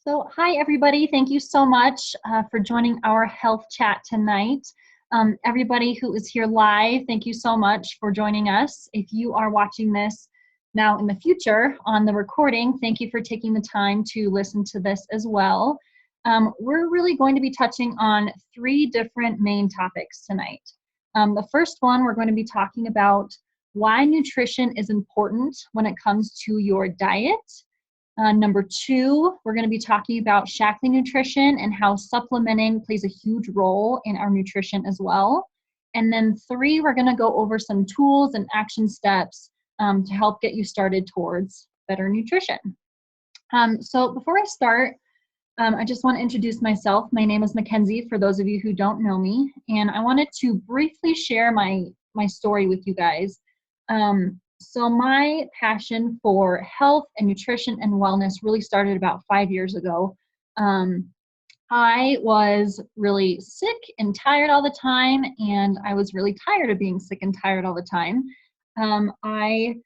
So, hi everybody. Thank you so much for joining our health chat tonight. Everybody who is here live, thank you so much for joining us. If you are watching this now in the future on the recording, thank you for taking the time to listen to this as well. We're really going to be touching on three different main topics tonight. The first one, we're going to be talking about why nutrition is important when it comes to your diet. Number two, we're going to be talking about Shaklee nutrition and how supplementing plays a huge role in our nutrition as well. And then three, we're going to go over some tools and action steps to help get you started towards better nutrition. So before I start, I just want to introduce myself. My name is Mackenzie, for those of you who don't know me, and I wanted to briefly share my story with you guys. So my passion for health and nutrition and wellness really started about 5 years ago. I was really sick and tired all the time, and I was really tired of being sick and tired all the time. I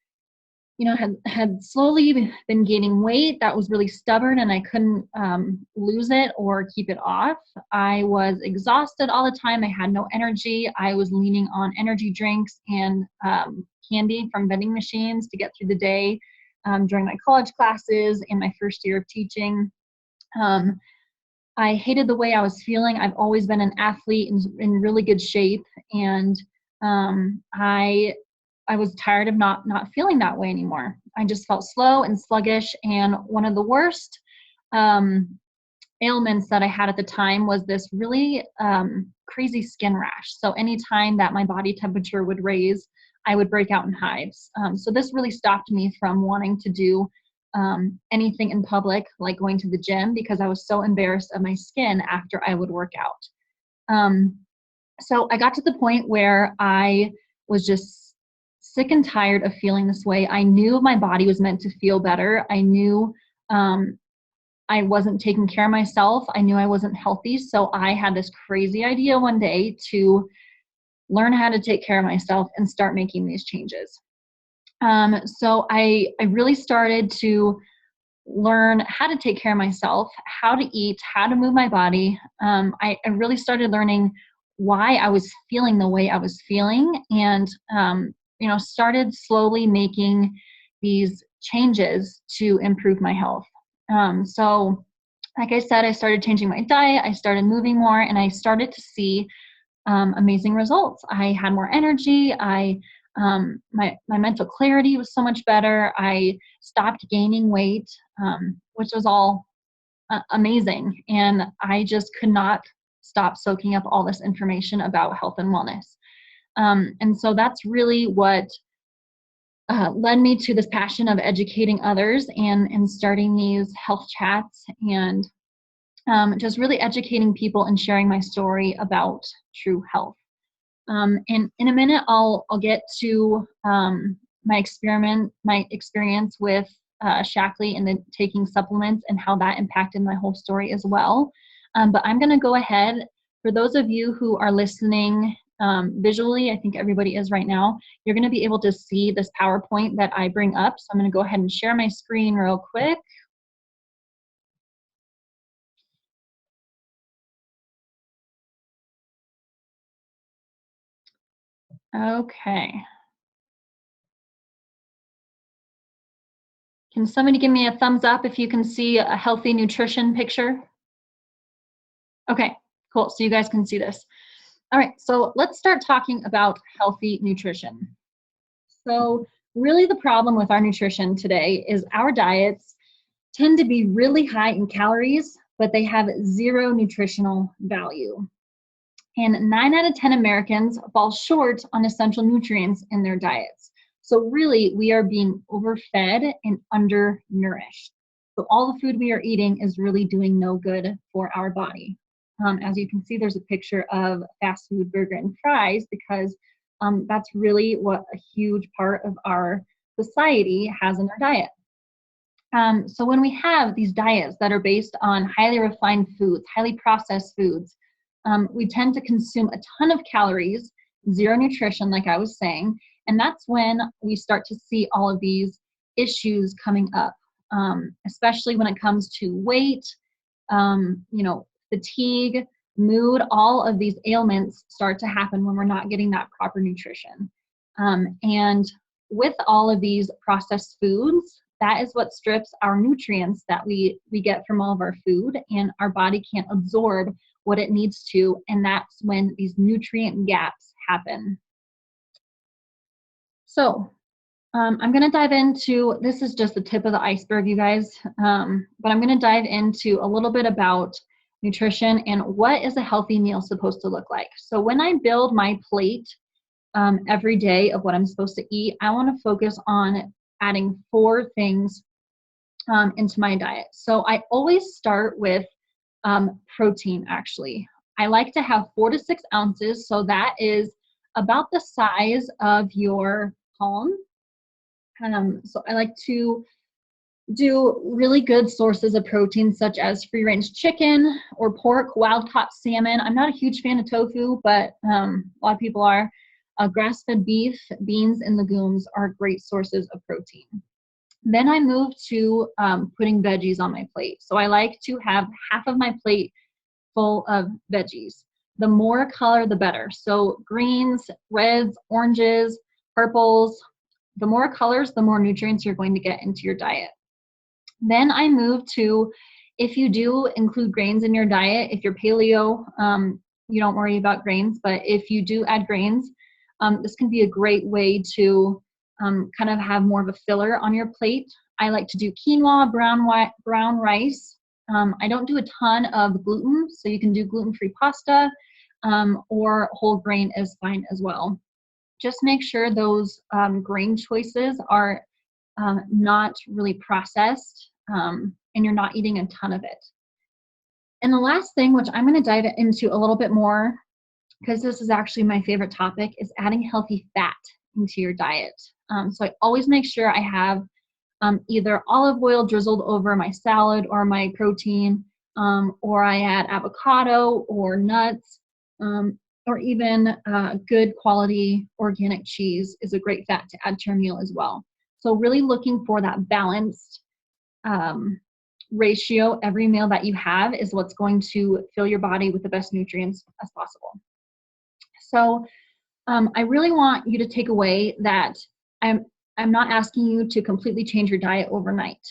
had slowly been gaining weight that was really stubborn, and I couldn't lose it or keep it off. I was exhausted all the time. I had no energy. I was leaning on energy drinks and candy from vending machines to get through the day during my college classes and my first year of teaching. I hated the way I was feeling. I've always been an athlete in really good shape, and I was tired of not feeling that way anymore. I just felt slow and sluggish, and one of the worst ailments that I had at the time was this really crazy skin rash. So anytime that my body temperature would raise, I would break out in hives. So this really stopped me from wanting to do anything in public, like going to the gym, because I was so embarrassed of my skin after I would work out. So I got to the point where I was just sick and tired of feeling this way. I knew my body was meant to feel better. I knew I wasn't taking care of myself. I knew I wasn't healthy. So I had this crazy idea one day to learn how to take care of myself and start making these changes. So I really started to learn how to take care of myself, how to eat, how to move my body. I really started learning why I was feeling the way I was feeling, and started slowly making these changes to improve my health. So like I said, I started changing my diet, I started moving more, and I started to see amazing results. I had more energy. My mental clarity was so much better. I stopped gaining weight, which was all amazing. And I just could not stop soaking up all this information about health and wellness. And so that's really what led me to this passion of educating others and starting these health chats and just really educating people and sharing my story about true health. And in a minute, I'll get to my experience with Shaklee and then taking supplements and how that impacted my whole story as well. But I'm going to go ahead. For those of you who are listening visually, I think everybody is right now, you're going to be able to see this PowerPoint that I bring up. So I'm going to go ahead and share my screen real quick. Okay. Can somebody give me a thumbs up if you can see a healthy nutrition picture? Okay, cool. So you guys can see this. All right, so let's start talking about healthy nutrition. So really the problem with our nutrition today is our diets tend to be really high in calories, but they have zero nutritional value. And 9 out of 10 Americans fall short on essential nutrients in their diets. So really, we are being overfed and undernourished. So all the food we are eating is really doing no good for our body. As you can see, there's a picture of fast food burger and fries because that's really what a huge part of our society has in their diet. So when we have these diets that are based on highly refined foods, highly processed foods, we tend to consume a ton of calories, zero nutrition, like I was saying, and that's when we start to see all of these issues coming up, especially when it comes to weight, you know, fatigue, mood, all of these ailments start to happen when we're not getting that proper nutrition. And with all of these processed foods, that is what strips our nutrients that we get from all of our food, and our body can't absorb what it needs to, and that's when these nutrient gaps happen. So I'm going to dive into, this is just the tip of the iceberg, you guys, but I'm going to dive into a little bit about nutrition and what is a healthy meal supposed to look like. So when I build my plate every day of what I'm supposed to eat, I want to focus on adding 4 things into my diet. So I always start with protein, actually. I like to have 4 to 6 ounces, so that is about the size of your palm. So I like to do really good sources of protein, such as free-range chicken or pork, wild-caught salmon. I'm not a huge fan of tofu, but a lot of people are. Grass-fed beef, beans, and legumes are great sources of protein. Then I move to putting veggies on my plate. So I like to have half of my plate full of veggies. The more color, the better. So greens, reds, oranges, purples, the more colors, the more nutrients you're going to get into your diet. Then I move to, if you do include grains in your diet, if you're paleo, you don't worry about grains, but if you do add grains, this can be a great way to kind of have more of a filler on your plate. I like to do quinoa, brown rice. I don't do a ton of gluten, so you can do gluten-free pasta, or whole grain is fine as well. Just make sure those grain choices are not really processed, and you're not eating a ton of it. And the last thing, which I'm going to dive into a little bit more, because this is actually my favorite topic, is adding healthy fat into your diet. So I always make sure I have either olive oil drizzled over my salad or my protein, or I add avocado or nuts, or even good quality organic cheese is a great fat to add to your meal as well. So really looking for that balanced ratio. Every meal that you have is what's going to fill your body with the best nutrients as possible. So I really want you to take away that I'm not asking you to completely change your diet overnight.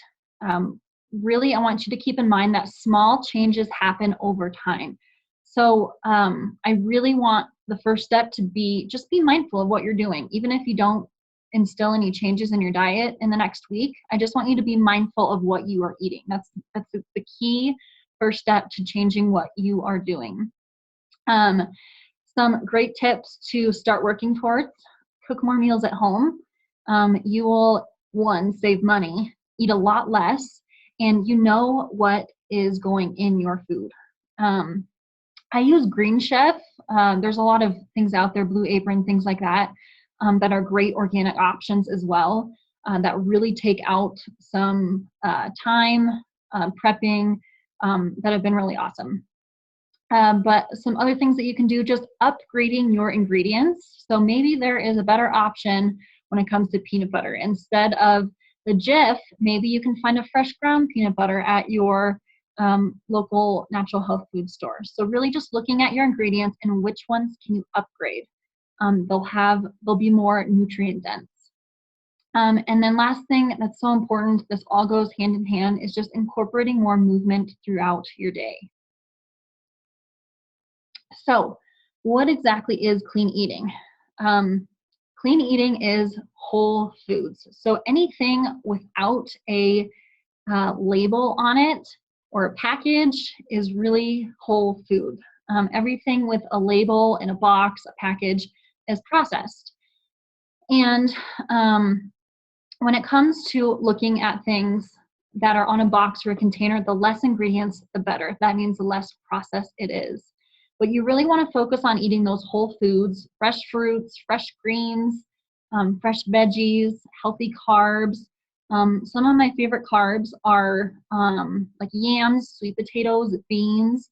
Really, I want you to keep in mind that small changes happen over time. So I really want the first step to be, just be mindful of what you're doing. Even if you don't instill any changes in your diet in the next week, I just want you to be mindful of what you are eating. That's the key first step to changing what you are doing. Some great tips to start working towards: cook more meals at home. You will, one, save money, eat a lot less, and you know what is going in your food. I use Green Chef. There's a lot of things out there, Blue Apron, things like that, that are great organic options as well, that really take out some time prepping, that have been really awesome. But some other things that you can do, just upgrading your ingredients. So maybe there is a better option when it comes to peanut butter. Instead of the Jif, maybe you can find a fresh ground peanut butter at your local natural health food store. So really just looking at your ingredients and which ones can you upgrade. They'll be more nutrient dense. And then last thing that's so important, this all goes hand in hand, is just incorporating more movement throughout your day. So what exactly is clean eating? Clean eating is whole foods. So anything without a label on it or a package is really whole food. Everything with a label in a box, a package, is processed. And when it comes to looking at things that are on a box or a container, the less ingredients, the better. That means the less processed it is. But you really want to focus on eating those whole foods, fresh fruits, fresh greens, fresh veggies, healthy carbs. Some of my favorite carbs are like yams, sweet potatoes, beans,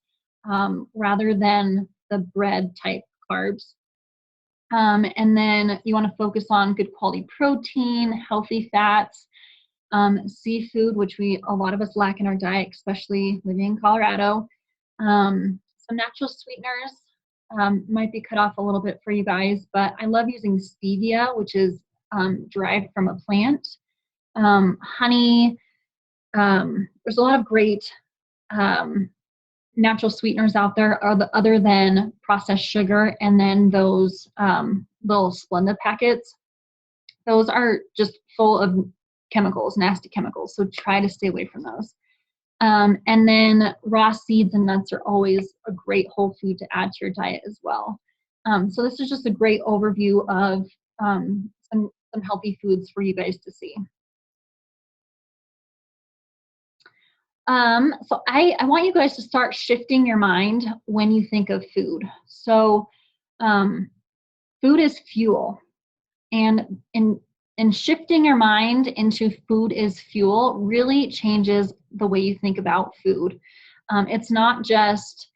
rather than the bread type carbs. And then you want to focus on good quality protein, healthy fats. seafood, which a lot of us lack in our diet, especially living in Colorado. Some natural sweeteners might be cut off a little bit for you guys, but I love using stevia, which is derived from a plant. Honey. There's a lot of great natural sweeteners out there other than processed sugar, and then those little Splenda packets. Those are just full of chemicals, nasty chemicals, so try to stay away from those. And then raw seeds and nuts are always a great whole food to add to your diet as well. So this is just a great overview of some healthy foods for you guys to see. So I want you guys to start shifting your mind when you think of food. So food is fuel, and in shifting your mind into food is fuel really changes the way you think about food. It's not just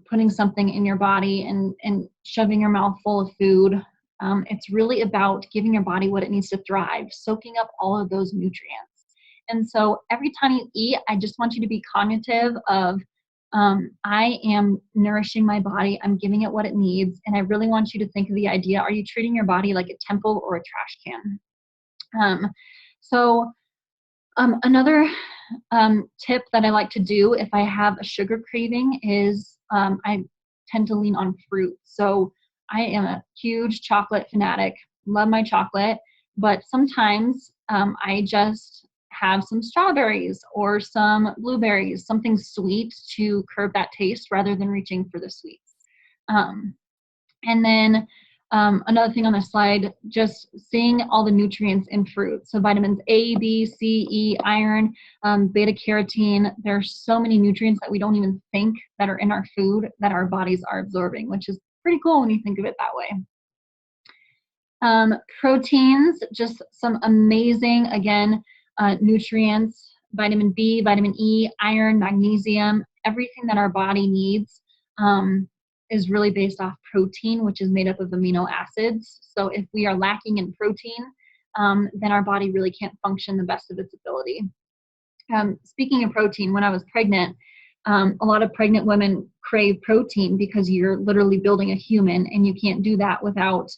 putting something in your body and shoving your mouth full of food. It's really about giving your body what it needs to thrive, soaking up all of those nutrients. And so every time you eat, I just want you to be cognitive of, I am nourishing my body, I'm giving it what it needs, and I really want you to think of the idea, are you treating your body like a temple or a trash can? Another tip that I like to do if I have a sugar craving is I tend to lean on fruit. So I am a huge chocolate fanatic, love my chocolate, but sometimes I just have some strawberries or some blueberries, something sweet to curb that taste rather than reaching for the sweets. And then another thing on the slide, just seeing all the nutrients in fruit. So vitamins A, B, C, E, iron, beta carotene. There's so many nutrients that we don't even think that are in our food that our bodies are absorbing, which is pretty cool when you think of it that way. Proteins, just some amazing, again, nutrients, vitamin B, vitamin E, iron, magnesium, everything that our body needs is really based off protein, which is made up of amino acids. So if we are lacking in protein, then our body really can't function the best of its ability. Speaking of protein, when I was pregnant, a lot of pregnant women crave protein because you're literally building a human, and you can't do that without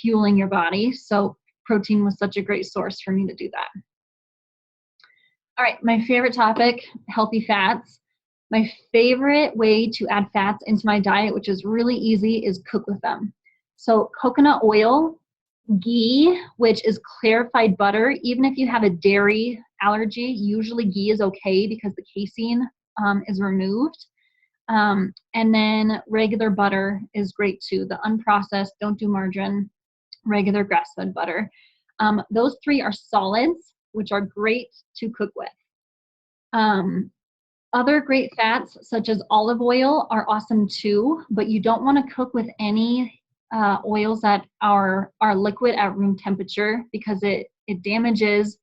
fueling your body. So protein was such a great source for me to do that. All right, my favorite topic, healthy fats. My favorite way to add fats into my diet, which is really easy, is cook with them. So coconut oil, ghee, which is clarified butter. Even if you have a dairy allergy, usually ghee is okay because the casein is removed. And then regular butter is great too. The unprocessed, don't do margarine, regular grass-fed butter. Those three are solids, which are great to cook with. Other great fats, such as olive oil, are awesome too, but you don't want to cook with any oils that are liquid at room temperature because it damages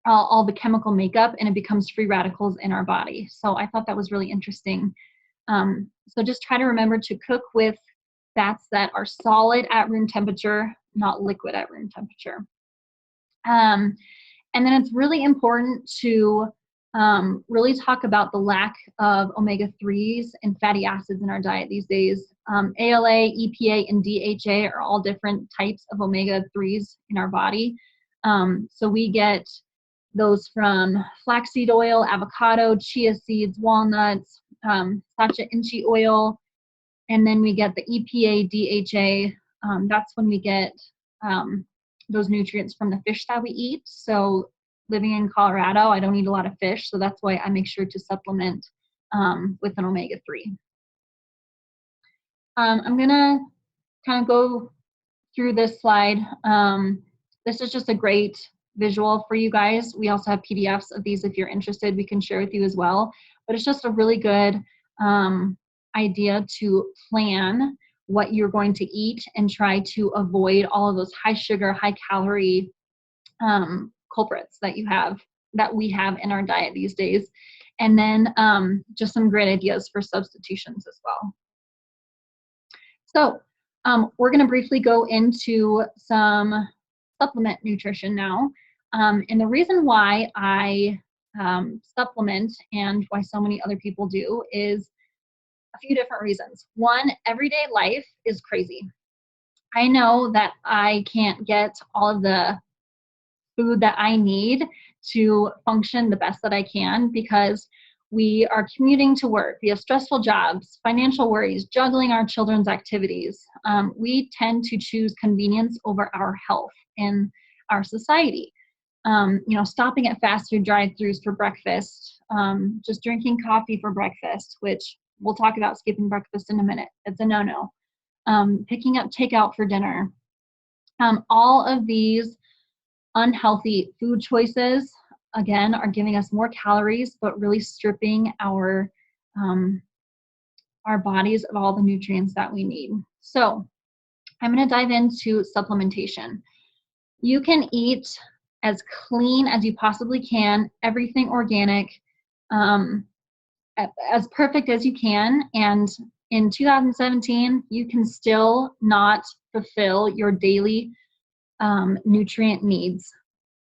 all the chemical makeup, and it becomes free radicals in our body. So I thought that was really interesting. So just try to remember to cook with fats that are solid at room temperature, not liquid at room temperature. And then it's really important to really talk about the lack of omega-3s and fatty acids in our diet these days. ALA, EPA, and DHA are all different types of omega-3s in our body. So we get those from flaxseed oil, avocado, chia seeds, walnuts, sacha inchi oil, and then we get the EPA, DHA. That's when we get those nutrients from the fish that we eat. So living in Colorado, I don't eat a lot of fish, so that's why I make sure to supplement with an omega-3. I'm gonna kind of go through this slide. This is just a great visual for you guys. We also have PDFs of these if you're interested, we can share with you as well. But it's just a really good idea to plan what you're going to eat and try to avoid all of those high sugar, high calorie culprits that we have in our diet these days. And then just some great ideas for substitutions as well. So we're going to briefly go into some supplement nutrition now. And the reason why I supplement and why so many other people do is a few different reasons. One, everyday life is crazy. I know that I can't get all of the food that I need to function the best that I can because we are commuting to work. We have stressful jobs, financial worries, juggling our children's activities. We tend to choose convenience over our health in our society. Stopping at fast food drive-thrus for breakfast, just drinking coffee for breakfast, which we'll talk about skipping breakfast in a minute. It's a no-no. Picking up takeout for dinner. All of these unhealthy food choices, again, are giving us more calories, but really stripping our bodies of all the nutrients that we need. So I'm going to dive into supplementation. You can eat as clean as you possibly can, everything organic, as perfect as you can. And in 2017, you can still not fulfill your daily nutrient needs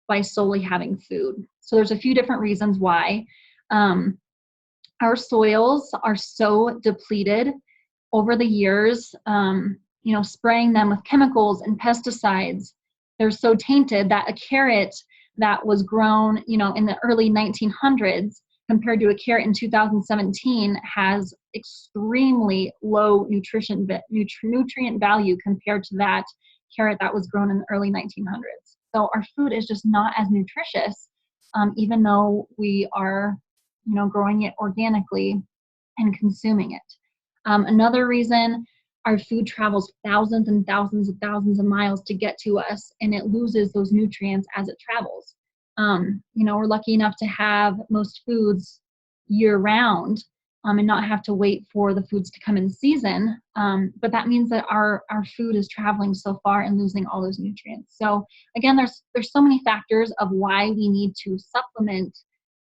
by solely having food. So there's a few different reasons why. Our soils are so depleted over the years, spraying them with chemicals and pesticides. They're so tainted that a carrot that was grown, in the early 1900s compared to a carrot in 2017 has extremely low nutrient value compared to that carrot that was grown in the early 1900s. So our food is just not as nutritious, even though we are, growing it organically and consuming it. Another reason, our food travels thousands and thousands and thousands of miles to get to us, and it loses those nutrients as it travels. We're lucky enough to have most foods year round, and not have to wait for the foods to come in season. But that means that our food is traveling so far and losing all those nutrients. So again, there's so many factors of why we need to supplement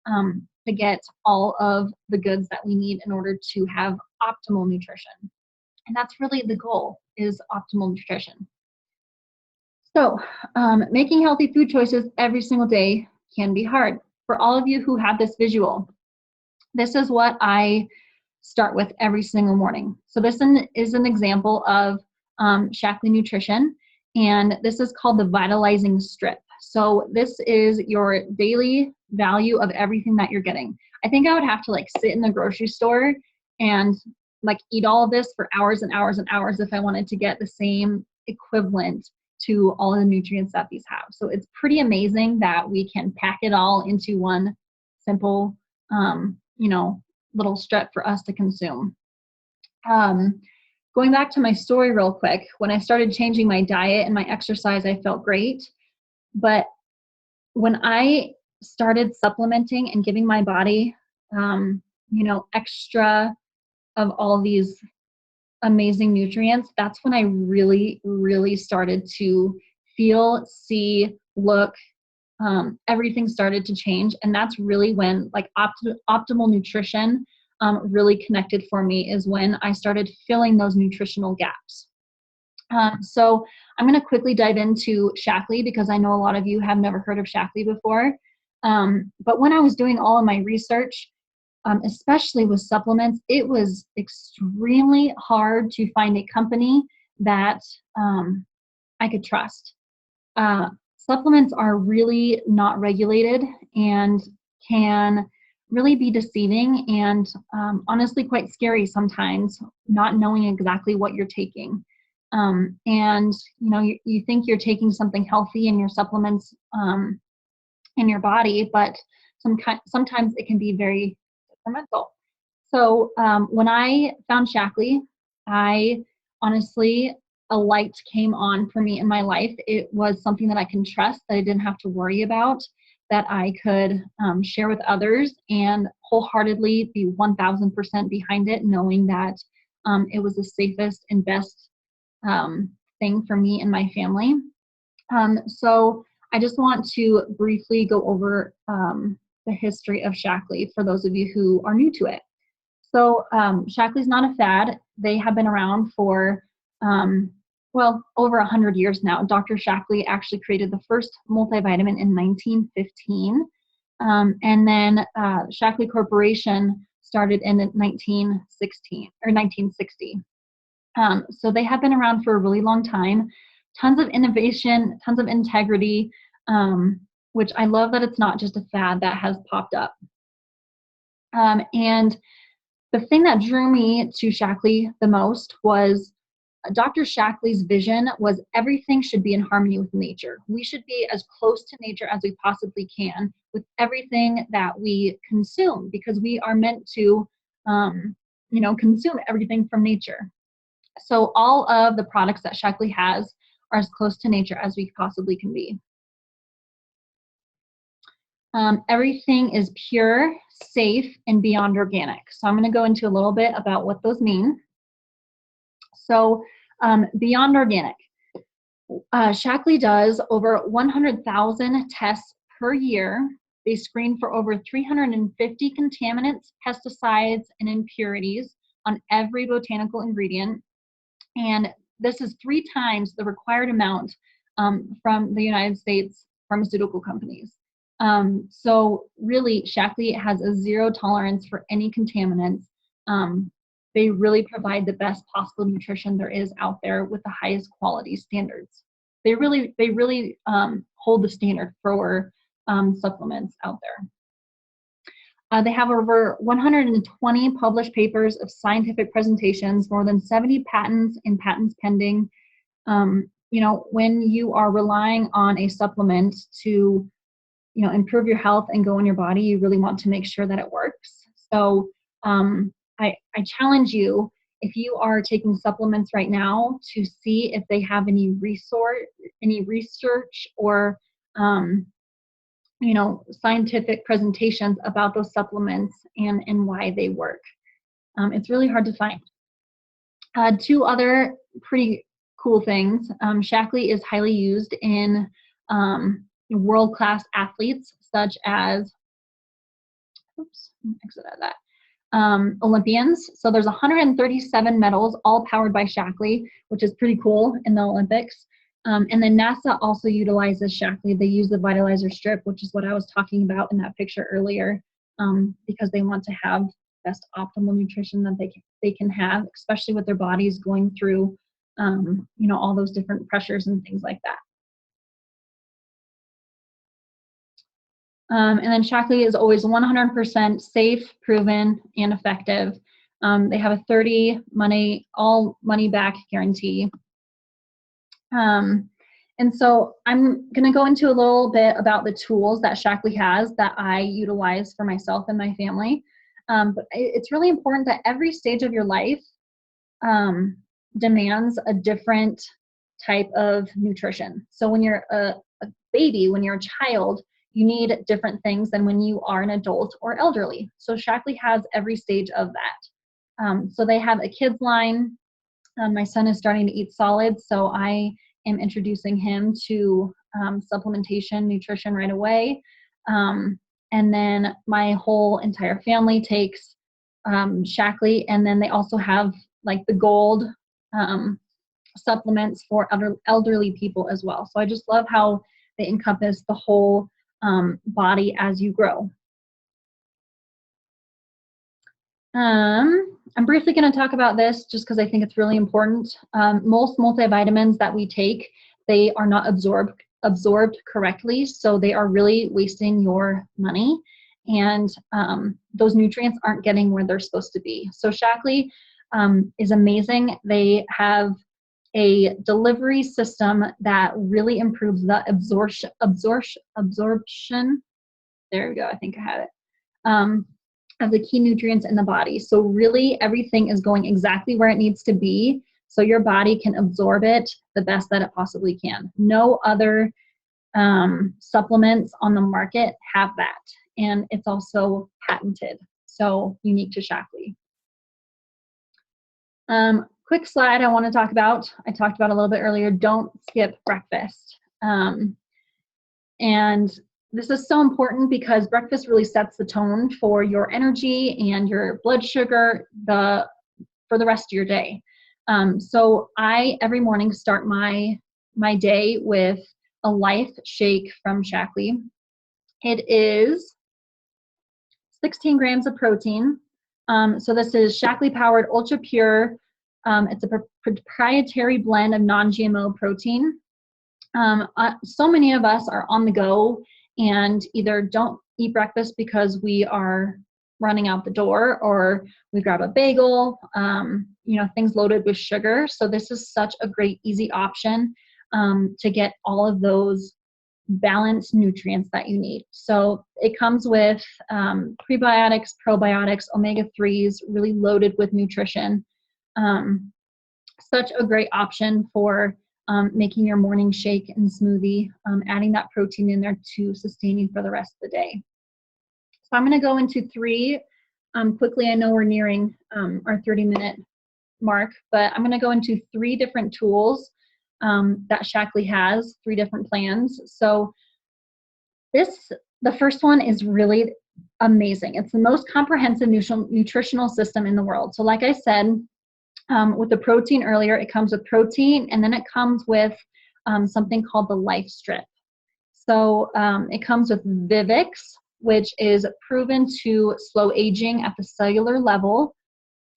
to get all of the goods that we need in order to have optimal nutrition. And that's really the goal, is optimal nutrition. So making healthy food choices every single day can be hard. For all of you who have this visual, this is what I start with every single morning. So this is an example of Shaklee Nutrition, and this is called the Vitalizing Strip. So this is your daily value of everything that you're getting. I think I would have to sit in the grocery store and eat all of this for hours and hours and hours if I wanted to get the same equivalent to all of the nutrients that these have. So it's pretty amazing that we can pack it all into one simple, little strip for us to consume. Going back to my story real quick, when I started changing my diet and my exercise, I felt great. But when I started supplementing and giving my body, extra of all these amazing nutrients, that's when I really, really started to feel, see, look, everything started to change. And that's really when optimal nutrition really connected for me, is when I started filling those nutritional gaps. So I'm going to quickly dive into Shaklee because I know a lot of you have never heard of Shaklee before. But when I was doing all of my research, especially with supplements, it was extremely hard to find a company that I could trust. Supplements are really not regulated and can really be deceiving and honestly quite scary sometimes, not knowing exactly what you're taking. And you think you're taking something healthy in your supplements in your body, but sometimes it can be very detrimental. So when I found Shaklee, I honestly, a light came on for me in my life. It was something that I can trust, that I didn't have to worry about, that I could share with others and wholeheartedly be 1000% behind it, knowing that it was the safest and best thing for me and my family. So I just want to briefly go over the history of Shaklee for those of you who are new to it. So Shaklee's not a fad. They have been around for well, over 100 years now. Dr. Shaklee actually created the first multivitamin in 1915. And then Shaklee Corporation started in 1916 or 1960. So they have been around for a really long time. Tons of innovation, tons of integrity, which I love that it's not just a fad that has popped up. And the thing that drew me to Shaklee the most was Dr. Shaklee's vision was everything should be in harmony with nature. We should be as close to nature as we possibly can with everything that we consume, because we are meant to, consume everything from nature. So all of the products that Shaklee has are as close to nature as we possibly can be. Everything is pure, safe, and beyond organic. So I'm going to go into a little bit about what those mean. So beyond organic, Shaklee does over 100,000 tests per year. They screen for over 350 contaminants, pesticides, and impurities on every botanical ingredient. And this is 3 times the required amount from the United States pharmaceutical companies. So really, Shaklee has a zero tolerance for any contaminants. They really provide the best possible nutrition there is out there with the highest quality standards. They really hold the standard for supplements out there. They have over 120 published papers of scientific presentations, more than 70 patents and patents pending. When you are relying on a supplement to improve your health and go in your body, you really want to make sure that it works. So I challenge you, if you are taking supplements right now, to see if they have any research or scientific presentations about those supplements and why they work. It's really hard to find. 2 other pretty cool things. Shaklee is highly used in world-class athletes such as, exit out of that. Olympians. So there's 137 medals, all powered by Shaklee, which is pretty cool in the Olympics. And then NASA also utilizes Shaklee. They use the Vitalizer Strip, which is what I was talking about in that picture earlier, because they want to have best optimal nutrition that they can have, especially with their bodies going through, all those different pressures and things like that. And then Shaklee is always 100% safe, proven, and effective. They have a 30 all money back guarantee. And so I'm going to go into a little bit about the tools that Shaklee has that I utilize for myself and my family. But it's really important that every stage of your life demands a different type of nutrition. So when you're a baby, when you're a child, you need different things than when you are an adult or elderly. So Shaklee has every stage of that. So they have a kids line. My son is starting to eat solids, so I am introducing him to supplementation, nutrition right away. And then my whole entire family takes Shaklee, and then they also have like the gold supplements for elderly people as well. So I just love how they encompass the whole body as you grow. I'm briefly going to talk about this just because I think it's really important. Most multivitamins that we take, they are not absorbed correctly, so they are really wasting your money, and those nutrients aren't getting where they're supposed to be. So Shaklee is amazing. They have a delivery system that really improves the absorption. There we go. I think I have it. Of the key nutrients in the body. So really everything is going exactly where it needs to be so your body can absorb it the best that it possibly can. No other supplements on the market have that. And it's also patented, so unique to Shaklee. Quick slide I want to talk about. I talked about a little bit earlier. Don't skip breakfast. And this is so important because breakfast really sets the tone for your energy and your blood sugar for the rest of your day. So I every morning start my day with a Life Shake from Shaklee. It is 16 grams of protein. So this is Shaklee powered ultra pure. It's a proprietary blend of non-GMO protein. So many of us are on the go and either don't eat breakfast because we are running out the door, or we grab a bagel, things loaded with sugar. So this is such a great, easy option to get all of those balanced nutrients that you need. So it comes with prebiotics, probiotics, omega-3s, really loaded with nutrition. Such a great option for making your morning shake and smoothie, adding that protein in there to sustain you for the rest of the day. So I'm going to go into three quickly. I know we're nearing our 30-minute mark, but I'm going to go into three different tools that Shaklee has, three different plans. So the first one is really amazing. It's the most comprehensive nutritional system in the world. So like I said, with the protein earlier, it comes with protein, and then it comes with something called the Life Strip. So it comes with Vivix, which is proven to slow aging at the cellular level.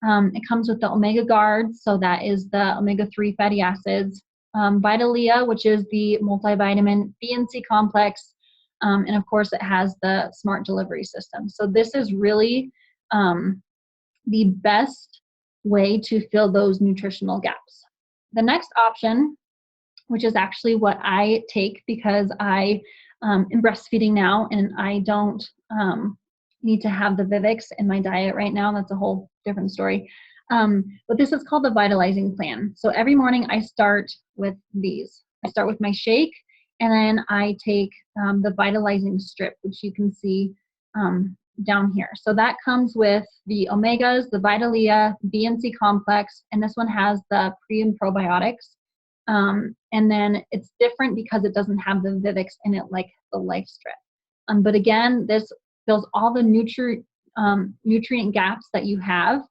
It comes with the Omega Guard, so that is the omega-3 fatty acids. Vitalia, which is the multivitamin, BNC complex, and of course it has the smart delivery system. So this is really the best way to fill those nutritional gaps. The next option, which is actually what I take because I am breastfeeding now and I don't need to have the Vivix in my diet right now. That's a whole different story. But this is called the Vitalizing Plan. So every morning I start with these. I start with my shake, and then I take the Vitalizing Strip, which you can see down here. So that comes with the omegas, the Vitalia, BNC complex, and this one has the pre and probiotics. And then it's different because it doesn't have the Vivix in it like the Life Strip. But again, this fills all the nutrient gaps that you have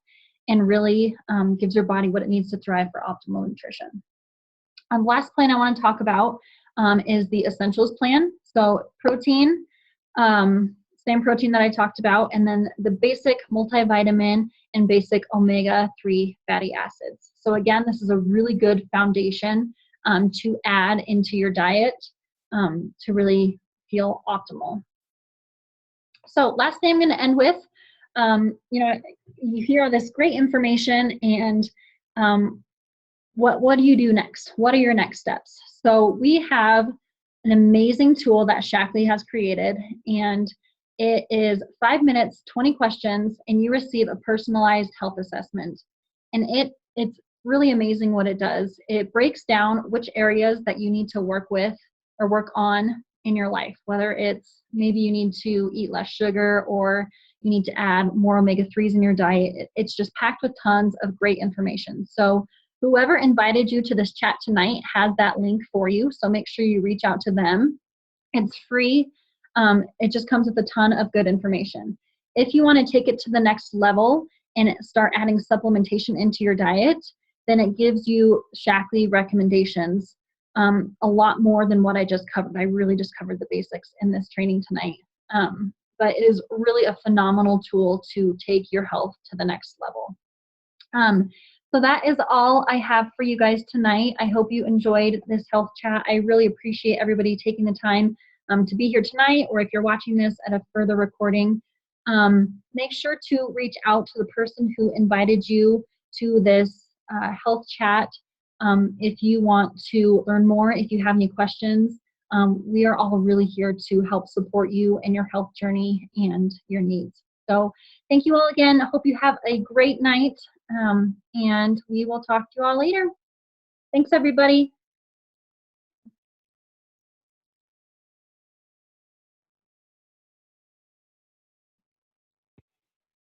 and really gives your body what it needs to thrive for optimal nutrition. The last plan I want to talk about is the Essentials plan. So protein, same protein that I talked about, and then the basic multivitamin and basic omega-3 fatty acids. So again, this is a really good foundation to add into your diet to really feel optimal. So last thing I'm going to end with, you hear all this great information, and what do you do next? What are your next steps? So we have an amazing tool that Shaklee has created, and it is 5 minutes, 20 questions, and you receive a personalized health assessment. And it's really amazing what it does. It breaks down which areas that you need to work with or work on in your life, whether it's maybe you need to eat less sugar or you need to add more omega-3s in your diet. It's just packed with tons of great information. So whoever invited you to this chat tonight has that link for you. So make sure you reach out to them. It's free. It just comes with a ton of good information. If you want to take it to the next level and start adding supplementation into your diet, then it gives you Shaklee recommendations, a lot more than what I just covered. I really just covered the basics in this training tonight. But it is really a phenomenal tool to take your health to the next level. So that is all I have for you guys tonight. I hope you enjoyed this health chat. I really appreciate everybody taking the time to be here tonight, or if you're watching this at a further recording. Make sure to reach out to the person who invited you to this health chat. If you want to learn more, if you have any questions, we are all really here to help support you in your health journey and your needs. So thank you all again. I hope you have a great night, and we will talk to you all later. Thanks, everybody.